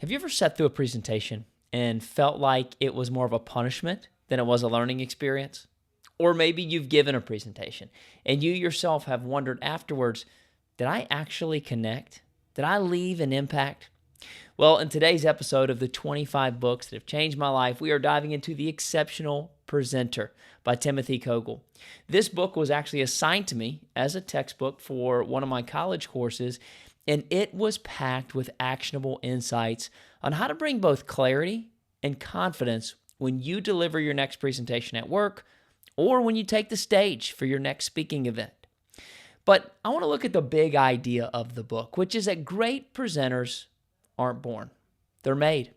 Have you ever sat through a presentation and felt like it was more of a punishment than it was a learning experience? Or maybe you've given a presentation and you yourself have wondered afterwards, did I actually connect? Did I leave an impact? Well, in today's episode of the 25 books that have changed my life, we are diving into The Exceptional Presenter by Timothy Kogel. This book was actually assigned to me as a textbook for one of my college courses, and it was packed with actionable insights on how to bring both clarity and confidence when you deliver your next presentation at work or when you take the stage for your next speaking event. But I want to look at the big idea of the book, which is that great presenters aren't born. They're made.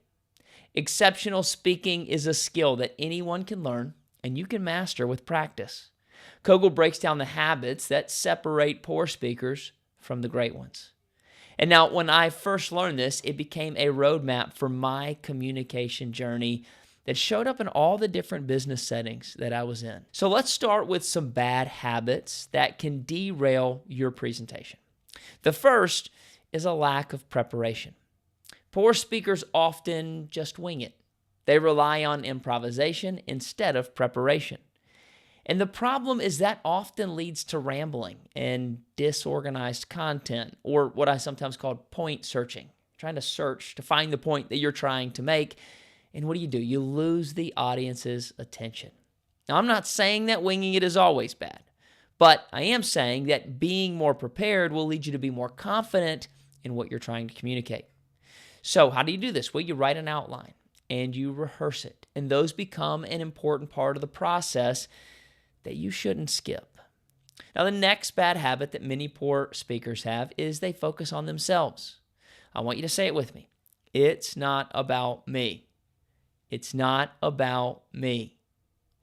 Exceptional speaking is a skill that anyone can learn and you can master with practice. Kogel breaks down the habits that separate poor speakers from the great ones. And now, when I first learned this, it became a roadmap for my communication journey that showed up in all the different business settings that I was in. So let's start with some bad habits that can derail your presentation. The first is a lack of preparation. Poor speakers often just wing it. They rely on improvisation instead of preparation. And the problem is that often leads to rambling and disorganized content, or what I sometimes call point searching, trying to search to find the point that you're trying to make. And what do? You lose the audience's attention. Now, I'm not saying that winging it is always bad, but I am saying that being more prepared will lead you to be more confident in what you're trying to communicate. So how do you do this? Well, you write an outline and you rehearse it, and those become an important part of the process that you shouldn't skip. Now, the next bad habit that many poor speakers have is they focus on themselves. I want you to say it with me. It's not about me. It's not about me.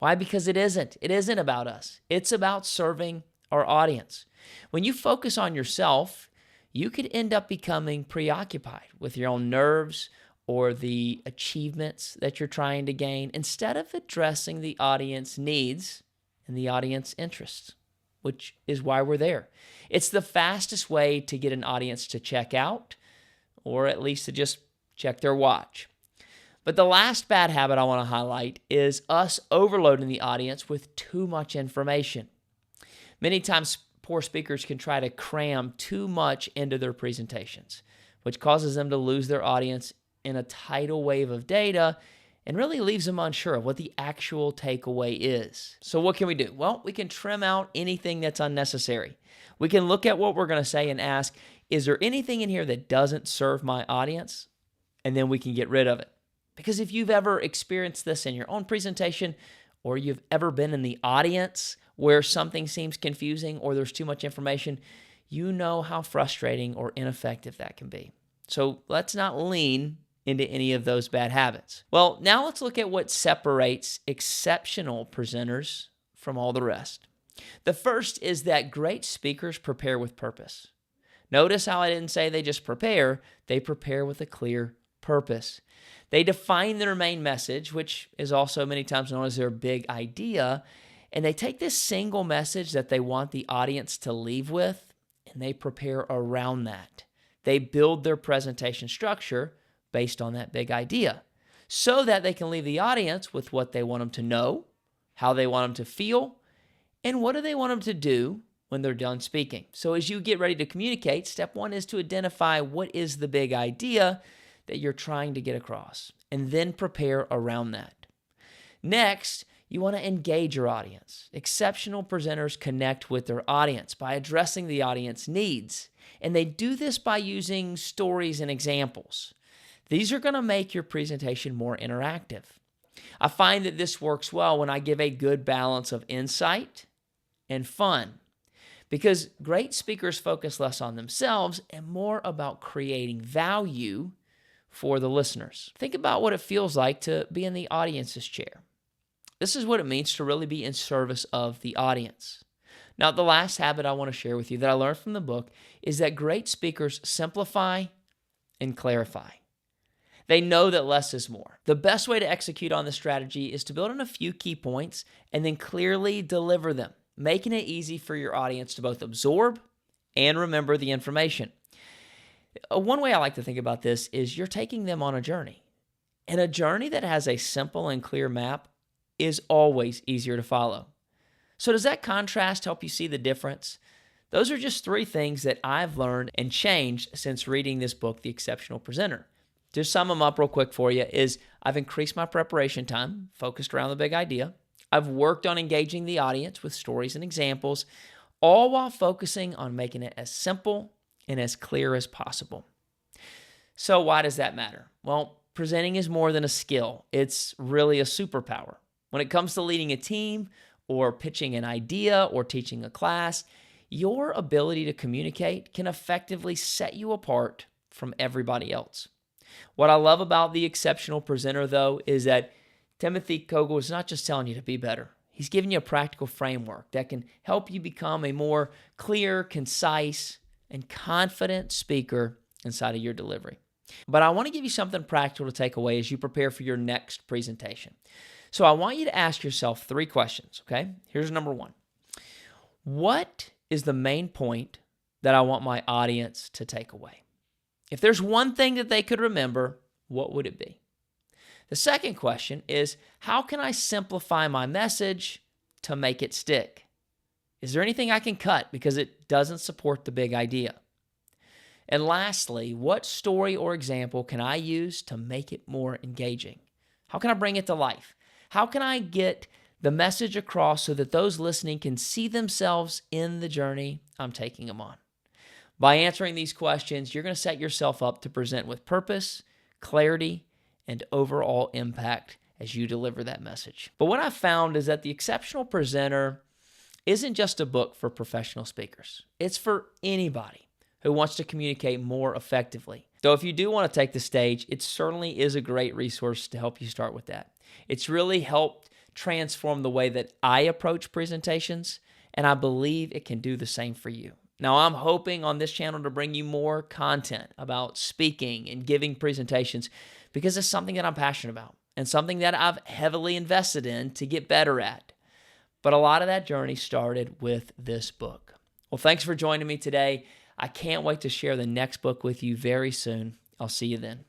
Why? Because it isn't. It isn't about us. It's about serving our audience. When you focus on yourself, you could end up becoming preoccupied with your own nerves or the achievements that you're trying to gain instead of addressing the audience needs and the audience interests, which is why we're there. It's the fastest way to get an audience to check out, or at least to just check their watch. But the last bad habit I want to highlight is us overloading the audience with too much information. Many times, poor speakers can try to cram too much into their presentations, which causes them to lose their audience in a tidal wave of data and really leaves them unsure of what the actual takeaway is. So what can we do? Well, we can trim out anything that's unnecessary. We can look at what we're going to say and ask, is there anything in here that doesn't serve my audience? And then we can get rid of it. Because if you've ever experienced this in your own presentation, or you've ever been in the audience where something seems confusing or there's too much information, you know how frustrating or ineffective that can be. So let's not lean into any of those bad habits. Well, now let's look at what separates exceptional presenters from all the rest. The first is that great speakers prepare with purpose. Notice how I didn't say they just prepare. They prepare with a clear purpose. They define their main message, which is also many times known as their big idea, and they take this single message that they want the audience to leave with, and they prepare around that. They build their presentation structure based on that big idea so that they can leave the audience with what they want them to know, how they want them to feel, and what do they want them to do when they're done speaking. So as you get ready to communicate, step one is to identify what is the big idea that you're trying to get across, and then prepare around that. Next, you want to engage your audience. Exceptional presenters connect with their audience by addressing the audience needs, and they do this by using stories and examples. These are going to make your presentation more interactive. I find that this works well when I give a good balance of insight and fun, because great speakers focus less on themselves and more about creating value for the listeners. Think about what it feels like to be in the audience's chair. This is what it means to really be in service of the audience. Now, the last habit I want to share with you that I learned from the book is that great speakers simplify and clarify. They know that less is more. The best way to execute on this strategy is to build on a few key points and then clearly deliver them, making it easy for your audience to both absorb and remember the information. One way I like to think about this is you're taking them on a journey. And a journey that has a simple and clear map is always easier to follow. So does that contrast help you see the difference? Those are just 3 things that I've learned and changed since reading this book, The Exceptional Presenter. To sum them up real quick for you is I've increased my preparation time, focused around the big idea. I've worked on engaging the audience with stories and examples, all while focusing on making it as simple and as clear as possible. So why does that matter? Well, presenting is more than a skill. It's really a superpower. When it comes to leading a team or pitching an idea or teaching a class, your ability to communicate can effectively set you apart from everybody else. What I love about The Exceptional Presenter, though, is that Timothy Kogel is not just telling you to be better. He's giving you a practical framework that can help you become a more clear, concise, and confident speaker inside of your delivery. But I want to give you something practical to take away as you prepare for your next presentation. So I want you to ask yourself 3 questions, okay? Here's number 1. What is the main point that I want my audience to take away? If there's one thing that they could remember, what would it be? The second question is, how can I simplify my message to make it stick? Is there anything I can cut because it doesn't support the big idea? And lastly, what story or example can I use to make it more engaging? How can I bring it to life? How can I get the message across so that those listening can see themselves in the journey I'm taking them on? By answering these questions, you're going to set yourself up to present with purpose, clarity, and overall impact as you deliver that message. But what I've found is that The Exceptional Presenter isn't just a book for professional speakers. It's for anybody who wants to communicate more effectively. So if you do want to take the stage, it certainly is a great resource to help you start with that. It's really helped transform the way that I approach presentations, and I believe it can do the same for you. Now, I'm hoping on this channel to bring you more content about speaking and giving presentations because it's something that I'm passionate about and something that I've heavily invested in to get better at. But a lot of that journey started with this book. Well, thanks for joining me today. I can't wait to share the next book with you very soon. I'll see you then.